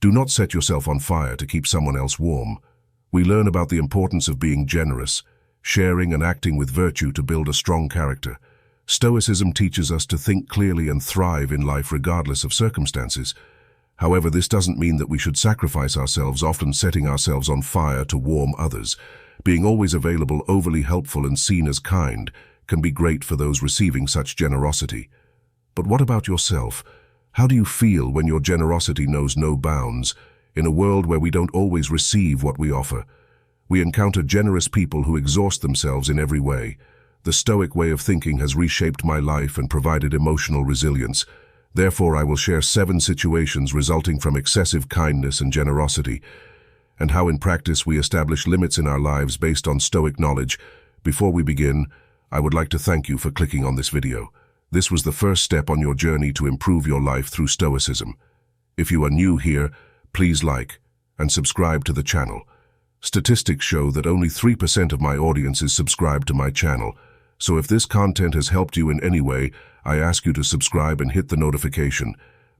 Do not set yourself on fire to keep someone else warm. We learn about the importance of being generous, sharing and acting with virtue to build a strong character. Stoicism teaches us to think clearly and thrive in life regardless of circumstances. However, this doesn't mean that we should sacrifice ourselves, often setting ourselves on fire to warm others. Being always available, overly helpful and seen as kind can be great for those receiving such generosity. But what about yourself? How do you feel when your generosity knows no bounds? In a world where we don't always receive what we offer, we encounter generous people who exhaust themselves in every way. The Stoic way of thinking has reshaped my life and provided emotional resilience. Therefore, I will share 7 situations resulting from excessive kindness and generosity, and how in practice we establish limits in our lives based on Stoic knowledge. Before we begin, I would like to thank you for clicking on this video. This was the first step on your journey to improve your life through Stoicism. If you are new here, please like and subscribe to the channel. Statistics show that only 3% of my audience is subscribed to my channel, so if this content has helped you in any way, I ask you to subscribe and hit the notification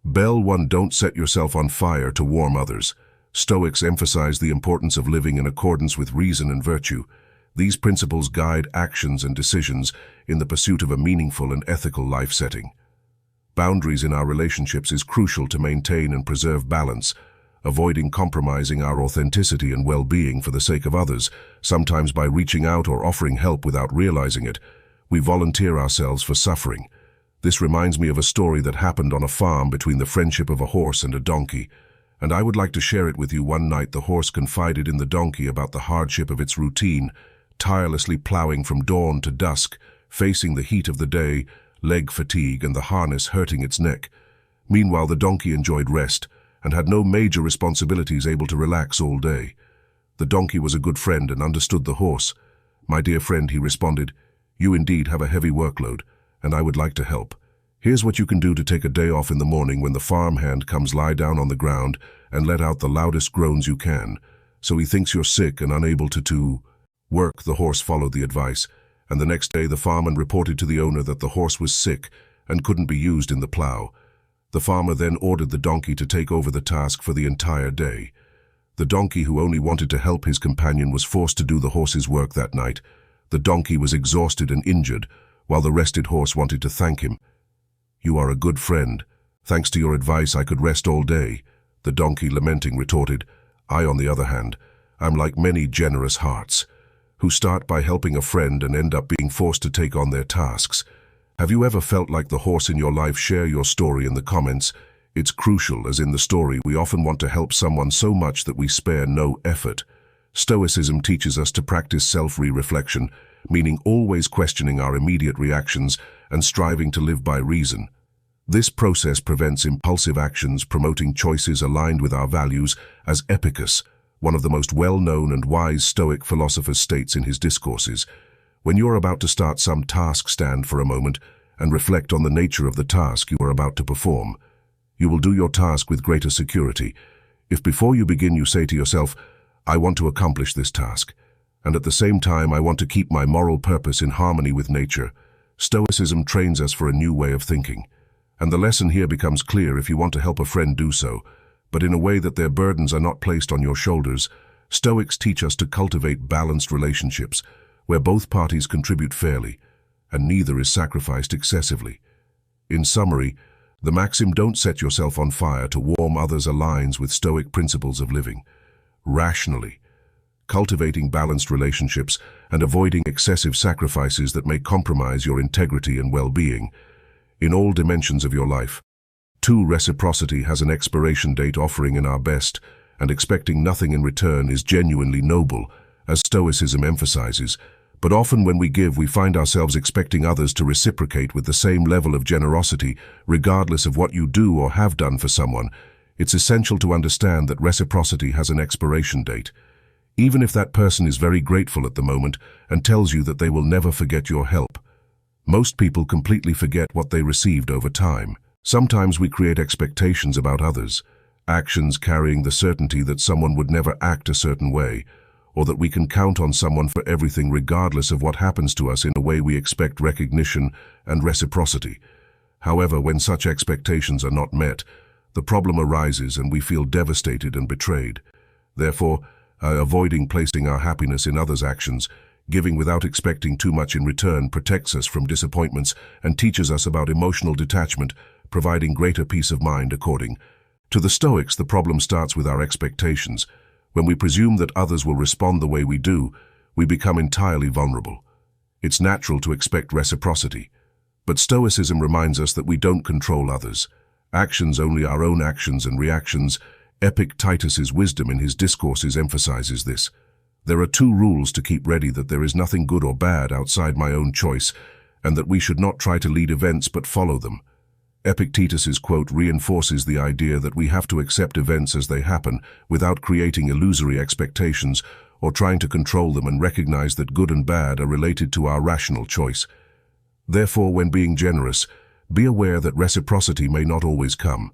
bell. 1. Don't set yourself on fire to warm others. Stoics emphasize the importance of living in accordance with reason and virtue. These principles guide actions and decisions in the pursuit of a meaningful and ethical life setting. Boundaries in our relationships is crucial to maintain and preserve balance, avoiding compromising our authenticity and well-being for the sake of others. Sometimes by reaching out or offering help without realizing it, we volunteer ourselves for suffering. This reminds me of a story that happened on a farm between the friendship of a horse and a donkey, and I would like to share it with you. One night the horse confided in the donkey about the hardship of its routine, tirelessly plowing from dawn to dusk, facing the heat of the day, leg fatigue and the harness hurting its neck. Meanwhile, the donkey enjoyed rest and had no major responsibilities, able to relax all day. The donkey was a good friend and understood the horse. "My dear friend," he responded, "you indeed have a heavy workload, and I would like to help. Here's what you can do to take a day off in the morning. When the farmhand comes, lie down on the ground and let out the loudest groans you can, so he thinks you're sick and unable to work." The horse followed the advice, and the next day the farmer reported to the owner that the horse was sick and couldn't be used in the plow. The farmer then ordered the donkey to take over the task for the entire day. The donkey, who only wanted to help his companion, was forced to do the horse's work that night. The donkey was exhausted and injured, while the rested horse wanted to thank him. "You are a good friend. Thanks to your advice, I could rest all day," the donkey, lamenting, retorted. "I, on the other hand, am like many generous hearts, who start by helping a friend and end up being forced to take on their tasks." Have you ever felt like the horse in your life? Share your story in the comments. It's crucial, as in the story, we often want to help someone so much that we spare no effort. Stoicism teaches us to practice self-reflection, meaning always questioning our immediate reactions and striving to live by reason. This process prevents impulsive actions, promoting choices aligned with our values. As Epicurus, one of the most well-known and wise Stoic philosophers, states in his discourses, "When you are about to start some task, stand for a moment and reflect on the nature of the task you are about to perform. You will do your task with greater security if before you begin you say to yourself, 'I want to accomplish this task, and at the same time I want to keep my moral purpose in harmony with nature.'" Stoicism trains us for a new way of thinking, and the lesson here becomes clear. If you want to help a friend, do so, but in a way that their burdens are not placed on your shoulders. Stoics teach us to cultivate balanced relationships, where both parties contribute fairly, and neither is sacrificed excessively. In summary, the maxim "don't set yourself on fire to warm others" aligns with Stoic principles of living rationally, cultivating balanced relationships, and avoiding excessive sacrifices that may compromise your integrity and well-being in all dimensions of your life. 2. Reciprocity has an expiration date. Offering in our best and expecting nothing in return is genuinely noble, as Stoicism emphasizes, but often when we give, we find ourselves expecting others to reciprocate with the same level of generosity, regardless of what you do or have done for someone. It's essential to understand that reciprocity has an expiration date. Even if that person is very grateful at the moment and tells you that they will never forget your help, most people completely forget what they received over time. Sometimes we create expectations about others, actions carrying the certainty that someone would never act a certain way, or that we can count on someone for everything regardless of what happens to us. In a way, we expect recognition and reciprocity. However, when such expectations are not met, the problem arises and we feel devastated and betrayed. Therefore, avoiding placing our happiness in others' actions, giving without expecting too much in return protects us from disappointments and teaches us about emotional detachment, providing greater peace of mind. According to the Stoics, the problem starts with our expectations. When we presume that others will respond the way we do, we become entirely vulnerable. It's natural to expect reciprocity, but Stoicism reminds us that we don't control others. Actions only our own actions and reactions. Epictetus's wisdom in his discourses emphasizes this. There are two rules to keep ready: that there is nothing good or bad outside my own choice, and that we should not try to lead events but follow them. Epictetus's quote reinforces the idea that we have to accept events as they happen without creating illusory expectations or trying to control them, and recognize that good and bad are related to our rational choice. Therefore, when being generous, be aware that reciprocity may not always come.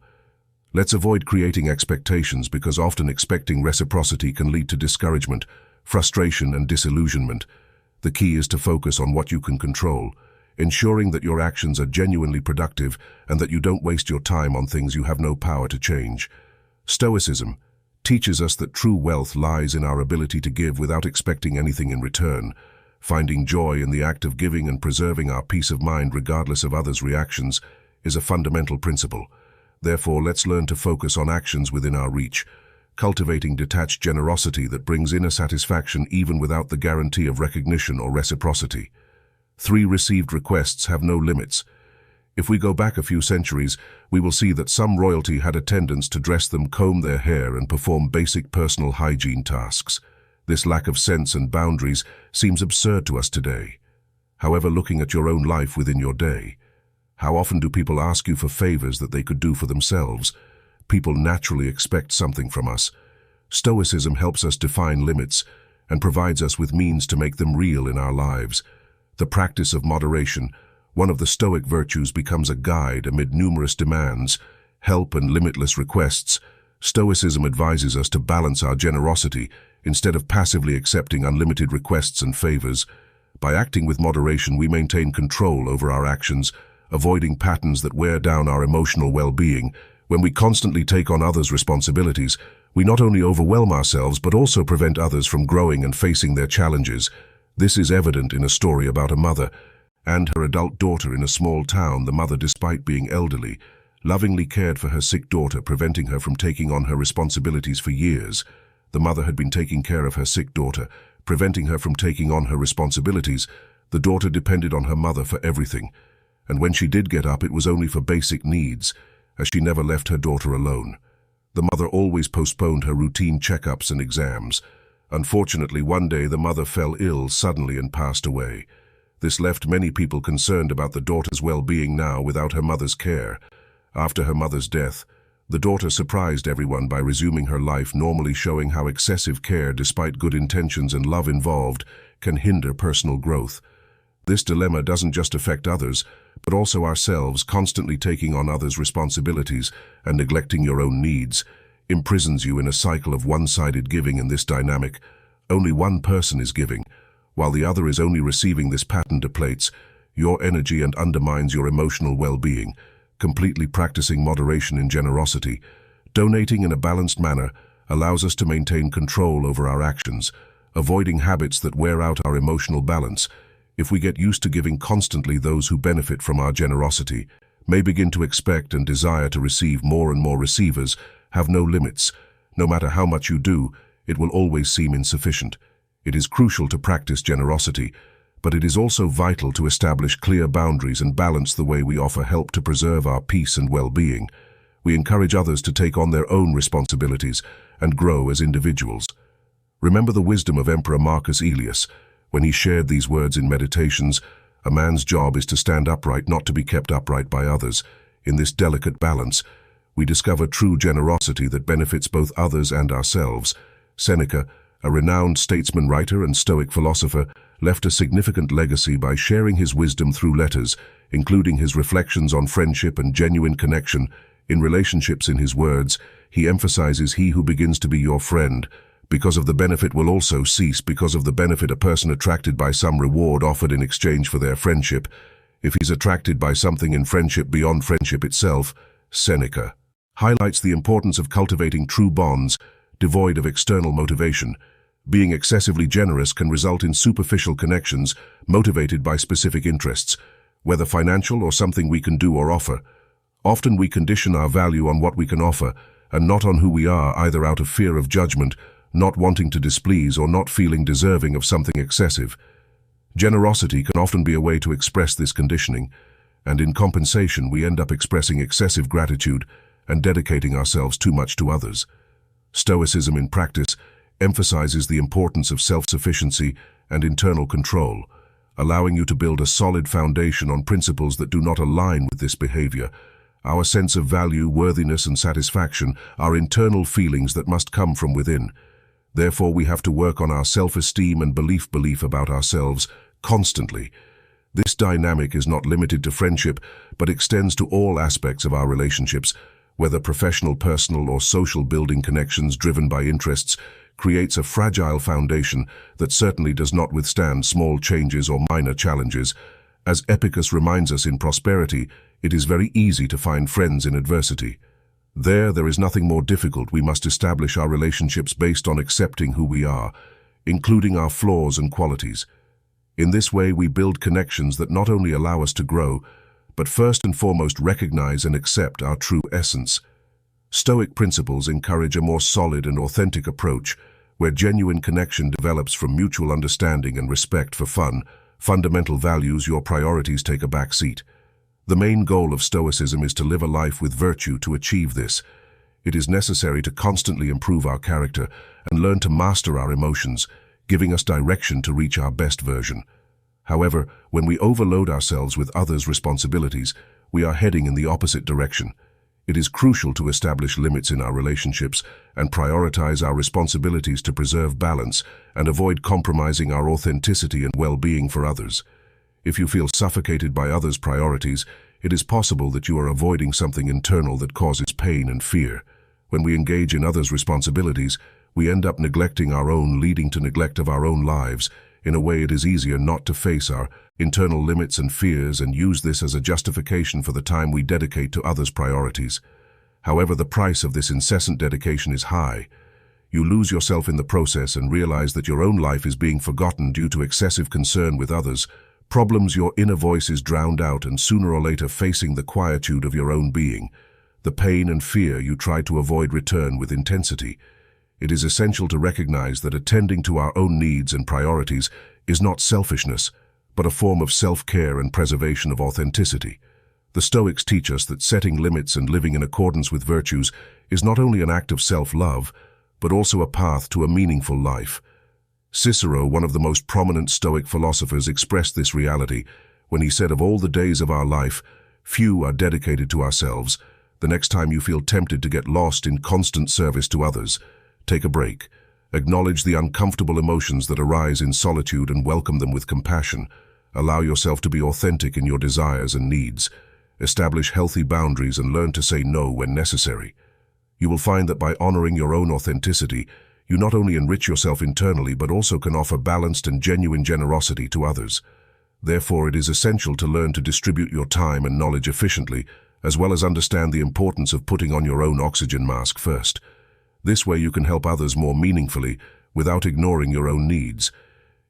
Let's avoid creating expectations, because often expecting reciprocity can lead to discouragement, frustration, and disillusionment. The key is to focus on what you can control, ensuring that your actions are genuinely productive and that you don't waste your time on things you have no power to change. Stoicism teaches us that true wealth lies in our ability to give without expecting anything in return. Finding joy in the act of giving and preserving our peace of mind regardless of others' reactions is a fundamental principle. Therefore, let's learn to focus on actions within our reach, cultivating detached generosity that brings inner satisfaction even without the guarantee of recognition or reciprocity. 3. Received requests have no limits. If we go back a few centuries, we will see that some royalty had a tendency to dress them, comb their hair, and perform basic personal hygiene tasks. This lack of sense and boundaries seems absurd to us today. However, looking at your own life within your day, how often do people ask you for favors that they could do for themselves? People naturally expect something from us. Stoicism helps us define limits and provides us with means to make them real in our lives. The practice of moderation, one of the Stoic virtues, becomes a guide amid numerous demands, help, and limitless requests. Stoicism advises us to balance our generosity instead of passively accepting unlimited requests and favors. By acting with moderation, we maintain control over our actions, avoiding patterns that wear down our emotional well-being. When we constantly take on others' responsibilities, we not only overwhelm ourselves but also prevent others from growing and facing their challenges. This is evident in a story about a mother and her adult daughter in a small town. The mother, despite being elderly, lovingly cared for her sick daughter, preventing her from taking on her responsibilities for years. The mother had been taking care of her sick daughter, preventing her from taking on her responsibilities. The daughter depended on her mother for everything, and when she did get up, it was only for basic needs, as she never left her daughter alone. The mother always postponed her routine checkups and exams. Unfortunately, one day the mother fell ill suddenly and passed away. This left many people concerned about the daughter's well-being now without her mother's care. After her mother's death, the daughter surprised everyone by resuming her life normally, showing how excessive care, despite good intentions and love involved, can hinder personal growth. This dilemma doesn't just affect others, but also ourselves. Constantly taking on others' responsibilities and neglecting your own needs imprisons you in a cycle of one-sided giving. In this dynamic, only one person is giving, while the other is only receiving. This pattern depletes your energy and undermines your emotional well-being. Completely practicing moderation in generosity, donating in a balanced manner, allows us to maintain control over our actions, avoiding habits that wear out our emotional balance. If we get used to giving constantly, those who benefit from our generosity may begin to expect and desire to receive more, and more receivers have no limits. No matter how much you do, it will always seem insufficient. It is crucial to practice generosity, but it is also vital to establish clear boundaries and balance the way we offer help to preserve our peace and well-being. We encourage others to take on their own responsibilities and grow as individuals. Remember the wisdom of Emperor Marcus Aurelius when he shared these words in Meditations: "A man's job is to stand upright, not to be kept upright by others." In this delicate balance, we discover true generosity that benefits both others and ourselves. Seneca, a renowned statesman, writer, and Stoic philosopher, left a significant legacy by sharing his wisdom through letters, including his reflections on friendship and genuine connection. In relationships, in his words, he emphasizes, "He who begins to be your friend, because of the benefit, will also cease because of the benefit." A person attracted by some reward offered in exchange for their friendship, if he's attracted by something in friendship beyond friendship itself. Seneca. highlights the importance of cultivating true bonds, devoid of external motivation. Being excessively generous can result in superficial connections motivated by specific interests, whether financial or something we can do or offer. Often we condition our value on what we can offer, and not on who we are, either out of fear of judgment, not wanting to displease, or not feeling deserving of something excessive. Generosity can often be a way to express this conditioning, and in compensation we end up expressing excessive gratitude and dedicating ourselves too much to others. Stoicism in practice emphasizes the importance of self-sufficiency and internal control, allowing you to build a solid foundation on principles that do not align with this behavior. Our sense of value, worthiness, and satisfaction are internal feelings that must come from within. Therefore, we have to work on our self-esteem and belief about ourselves constantly. This dynamic is not limited to friendship, but extends to all aspects of our relationships, whether professional, personal, or social. Building connections driven by interests creates a fragile foundation that certainly does not withstand small changes or minor challenges. As Epicus reminds us, in prosperity, it is very easy to find friends in adversity. There is nothing more difficult. We must establish our relationships based on accepting who we are, including our flaws and qualities. In this way, we build connections that not only allow us to grow, but first and foremost recognize and accept our true essence. Stoic principles encourage a more solid and authentic approach, where genuine connection develops from mutual understanding and respect for fundamental values. Your priorities take a back seat. The main goal of Stoicism is to live a life with virtue. To achieve this, it is necessary to constantly improve our character and learn to master our emotions, giving us direction to reach our best version. However, when we overload ourselves with others' responsibilities, we are heading in the opposite direction. It is crucial to establish limits in our relationships and prioritize our responsibilities to preserve balance and avoid compromising our authenticity and well-being for others. If you feel suffocated by others' priorities, it is possible that you are avoiding something internal that causes pain and fear. When we engage in others' responsibilities, we end up neglecting our own, leading to neglect of our own lives. In a way, it is easier not to face our internal limits and fears and use this as a justification for the time we dedicate to others' priorities. However, the price of this incessant dedication is high. You lose yourself in the process and realize that your own life is being forgotten due to excessive concern with others' problems. Your inner voice is drowned out, and sooner or later, facing the quietude of your own being, the pain and fear you try to avoid return with intensity. It is essential to recognize that attending to our own needs and priorities is not selfishness, but a form of self-care and preservation of authenticity. The Stoics teach us that setting limits and living in accordance with virtues is not only an act of self-love, but also a path to a meaningful life. Cicero, one of the most prominent Stoic philosophers, expressed this reality when he said, "Of all the days of our life, few are dedicated to ourselves. The next time you feel tempted to get lost in constant service to others, take a break. Acknowledge the uncomfortable emotions that arise in solitude and welcome them with compassion. Allow yourself to be authentic in your desires and needs. Establish healthy boundaries and learn to say no when necessary." You will find that by honoring your own authenticity, you not only enrich yourself internally but also can offer balanced and genuine generosity to others. Therefore, it is essential to learn to distribute your time and knowledge efficiently, as well as understand the importance of putting on your own oxygen mask first. This way you can help others more meaningfully without ignoring your own needs.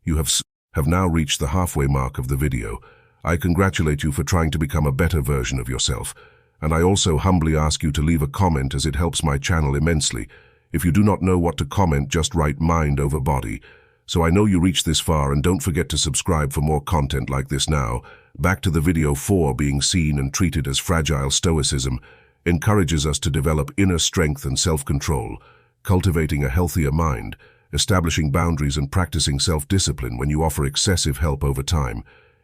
You have now reached the halfway mark of the video. I congratulate you for trying to become a better version of yourself, and I also humbly ask you to leave a comment, as it helps my channel immensely. If you do not know what to comment, just write mind over body. So I know you reached this far, and don't forget to subscribe for more content like this. Now, back to the video 4. Being seen and treated as fragile. Stoicism encourages us to develop inner strength and self-control, cultivating a healthier mind, establishing boundaries and practicing self-discipline. When you offer excessive help over time,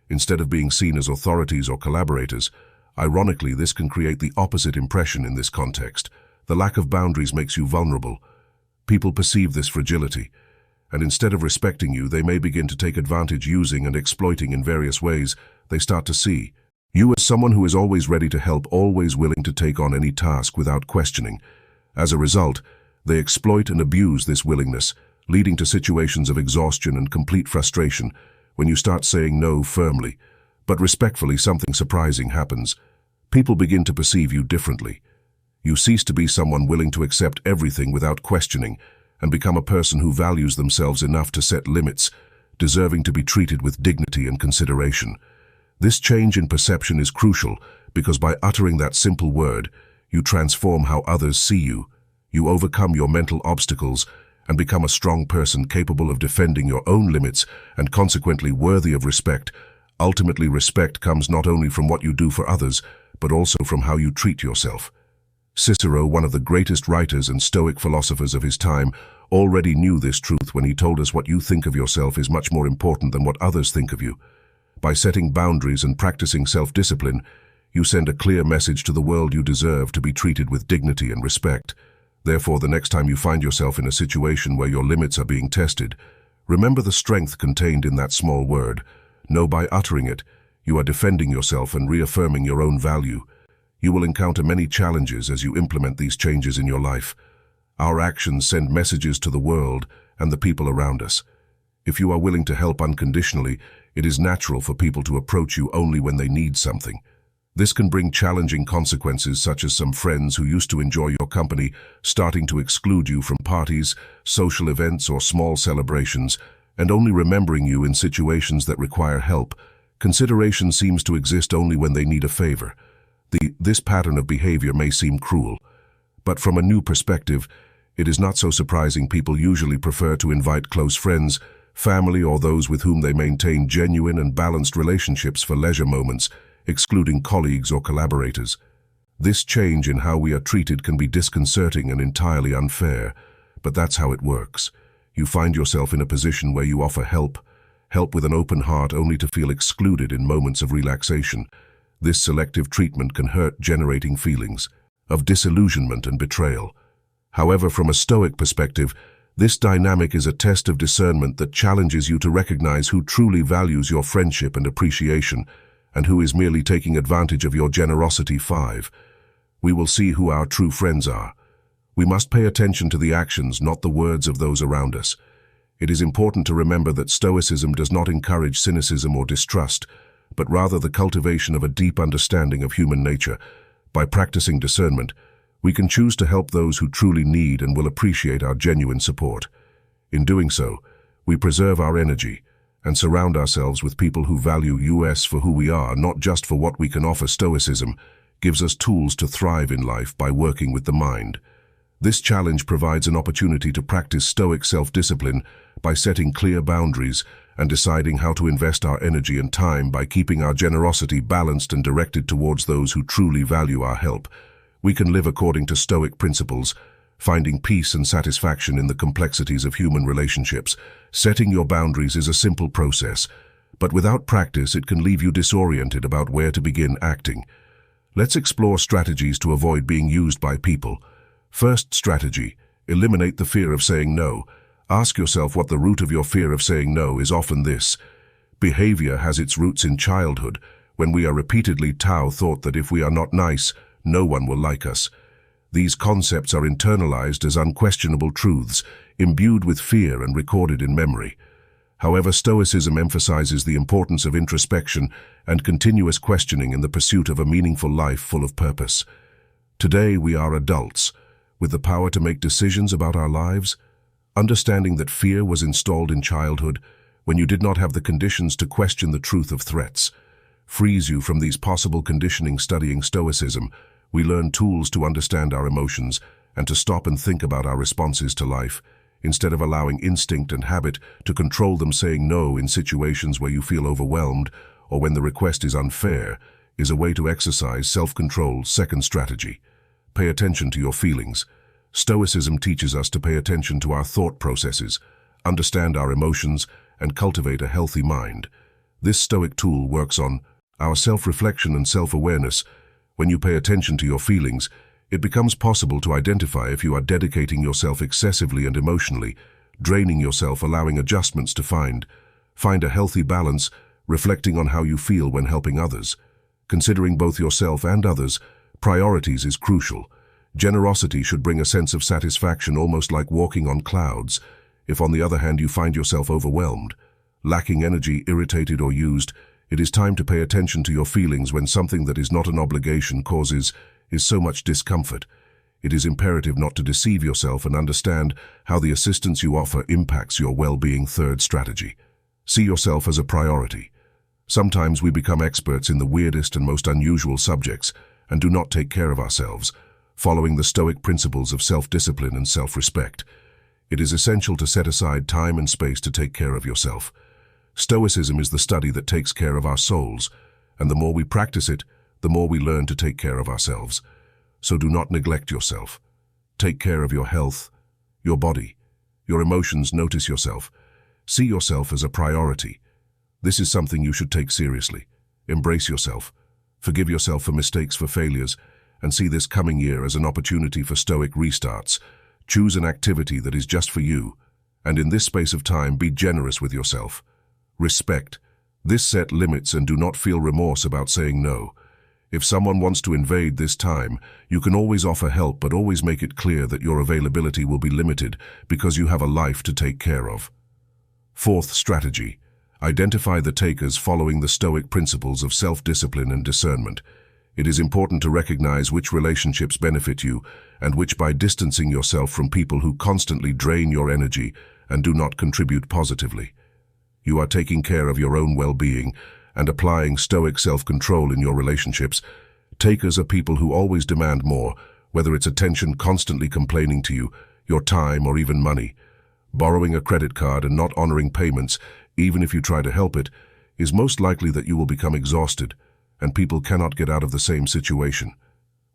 instead of being seen as authorities or collaborators, ironically, this can create the opposite impression in this context. The lack of boundaries makes you vulnerable. People perceive this fragility, and instead of respecting you, they may begin to take advantage, using and exploiting in various ways. They start to see you as someone who is always ready to help, always willing to take on any task without questioning. As a result, they exploit and abuse this willingness, leading to situations of exhaustion and complete frustration. When you start saying no firmly, but respectfully, something surprising happens. People begin to perceive you differently. You cease to be someone willing to accept everything without questioning and become a person who values themselves enough to set limits, deserving to be treated with dignity and consideration. This change in perception is crucial because by uttering that simple word, you transform how others see you. You overcome your mental obstacles and become a strong person capable of defending your own limits and consequently worthy of respect. Ultimately, respect comes not only from what you do for others, but also from how you treat yourself. Cicero, one of the greatest writers and Stoic philosophers of his time, already knew this truth when he told us what you think of yourself is much more important than what others think of you. By setting boundaries and practicing self-discipline, you send a clear message to the world you deserve to be treated with dignity and respect. Therefore, the next time you find yourself in a situation where your limits are being tested, remember the strength contained in that small word. Know by uttering it, you are defending yourself and reaffirming your own value. You will encounter many challenges as you implement these changes in your life. Our actions send messages to the world and the people around us. If you are willing to help unconditionally, it is natural for people to approach you only when they need something. This can bring challenging consequences, such as some friends who used to enjoy your company starting to exclude you from parties, social events, or small celebrations, and only remembering you in situations that require help. Consideration seems to exist only when they need a favor. This pattern of behavior may seem cruel, but from a new perspective, it is not so surprising. People usually prefer to invite close friends, family, or those with whom they maintain genuine and balanced relationships for leisure moments, excluding colleagues or collaborators. This change in how we are treated can be disconcerting and entirely unfair, but that's how it works. You find yourself in a position where you offer help with an open heart only to feel excluded in moments of relaxation. This selective treatment can hurt, generating feelings of disillusionment and betrayal. However, from a Stoic perspective, this dynamic is a test of discernment that challenges you to recognize who truly values your friendship and appreciation, and who is merely taking advantage of your generosity. 5. We will see who our true friends are. We must pay attention to the actions, not the words of those around us. It is important to remember that Stoicism does not encourage cynicism or distrust, but rather the cultivation of a deep understanding of human nature. By practicing discernment, we can choose to help those who truly need and will appreciate our genuine support. In doing so, we preserve our energy and surround ourselves with people who value us for who we are, not just for what we can offer. Stoicism gives us tools to thrive in life by working with the mind. This challenge provides an opportunity to practice Stoic self-discipline by setting clear boundaries and deciding how to invest our energy and time. By keeping our generosity balanced and directed towards those who truly value our help, we can live according to Stoic principles, finding peace and satisfaction in the complexities of human relationships. Setting your boundaries is a simple process, but without practice it can leave you disoriented about where to begin acting. Let's explore strategies to avoid being used by people. First strategy: eliminate the fear of saying no. Ask yourself what the root of your fear of saying no is. Often this behavior has its roots in childhood, when we are repeatedly taught that if we are not nice, no one will like us. These concepts are internalized as unquestionable truths, imbued with fear and recorded in memory. However, Stoicism emphasizes the importance of introspection and continuous questioning in the pursuit of a meaningful life full of purpose. Today we are adults, with the power to make decisions about our lives. Understanding that fear was installed in childhood, when you did not have the conditions to question the truth of threats, frees you from these possible conditioning. Studying Stoicism, we learn tools to understand our emotions and to stop and think about our responses to life, instead of allowing instinct and habit to control them. Saying no in situations where you feel overwhelmed or when the request is unfair is a way to exercise self-control. Second strategy: pay attention to your feelings. Stoicism teaches us to pay attention to our thought processes, understand our emotions, and cultivate a healthy mind. This Stoic tool works on our self-reflection and self-awareness. When you pay attention to your feelings, it becomes possible to identify if you are dedicating yourself excessively and emotionally, draining yourself. Allowing adjustments to find a healthy balance, reflecting on how you feel when helping others. Considering both yourself and others' priorities is crucial. Generosity should bring a sense of satisfaction, almost like walking on clouds. If, on the other hand, you find yourself overwhelmed, lacking energy, irritated, or used, it is time to pay attention to your feelings. When something that is not an obligation causes so much discomfort, it is imperative not to deceive yourself and understand how the assistance you offer impacts your well-being. Third strategy. See yourself as a priority. Sometimes we become experts in the weirdest and most unusual subjects and do not take care of ourselves, following the Stoic principles of self-discipline and self-respect. It is essential to set aside time and space to take care of yourself. Stoicism is the study that takes care of our souls, and the more we practice it, the more we learn to take care of ourselves. So do not neglect yourself. Take care of your health, your body, your emotions. Notice yourself. See yourself as a priority. This is something you should take seriously. Embrace yourself. Forgive yourself for mistakes, for failures, and see this coming year as an opportunity for Stoic restarts. Choose an activity that is just for you, and in this space of time, be generous with yourself. Respect. This set limits and do not feel remorse about saying no. If someone wants to invade this time, you can always offer help, but always make it clear that your availability will be limited because you have a life to take care of. Fourth strategy. Identify the takers following the Stoic principles of self-discipline and discernment. It is important to recognize which relationships benefit you and which, by distancing yourself from people who constantly drain your energy and do not contribute positively. You are taking care of your own well-being and applying Stoic self-control in your relationships. Takers are people who always demand more, whether it's attention, constantly complaining to you, your time, or even money. Borrowing a credit card and not honoring payments, even if you try to help it, is most likely that you will become exhausted, and people cannot get out of the same situation.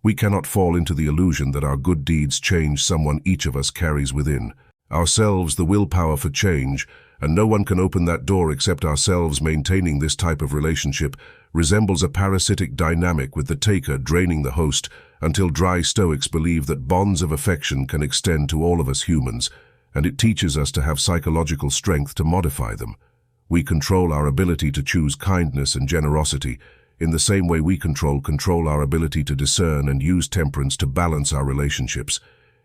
We cannot fall into the illusion that our good deeds change someone each of us carries within ourselves the willpower for change, and no one can open that door except ourselves. Maintaining this type of relationship resembles a parasitic dynamic with the taker draining the host, until dry Stoics believe that bonds of affection can extend to all of us humans, and it teaches us to have psychological strength to modify them. We control our ability to choose kindness and generosity, in the same way we control our ability to discern and use temperance to balance our relationships.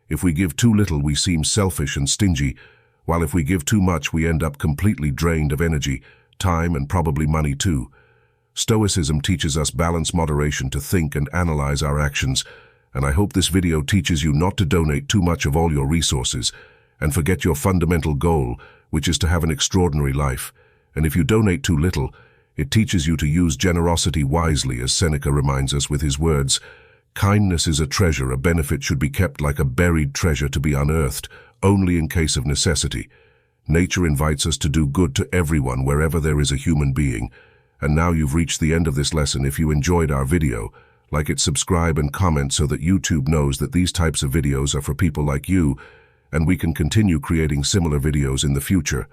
If we give too little, we seem selfish and stingy, while if we give too much, we end up completely drained of energy, time, and probably money too. Stoicism teaches us balance, moderation, to think and analyze our actions, and I hope this video teaches you not to donate too much of all your resources and forget your fundamental goal, which is to have an extraordinary life. And if you donate too little, it teaches you to use generosity wisely, as Seneca reminds us with his words, "Kindness is a treasure, a benefit should be kept like a buried treasure to be unearthed only in case of necessity." Nature invites us to do good to everyone wherever there is a human being. And now you've reached the end of this lesson. If you enjoyed our video, like it, subscribe and comment so that YouTube knows that these types of videos are for people like you, and we can continue creating similar videos in the future.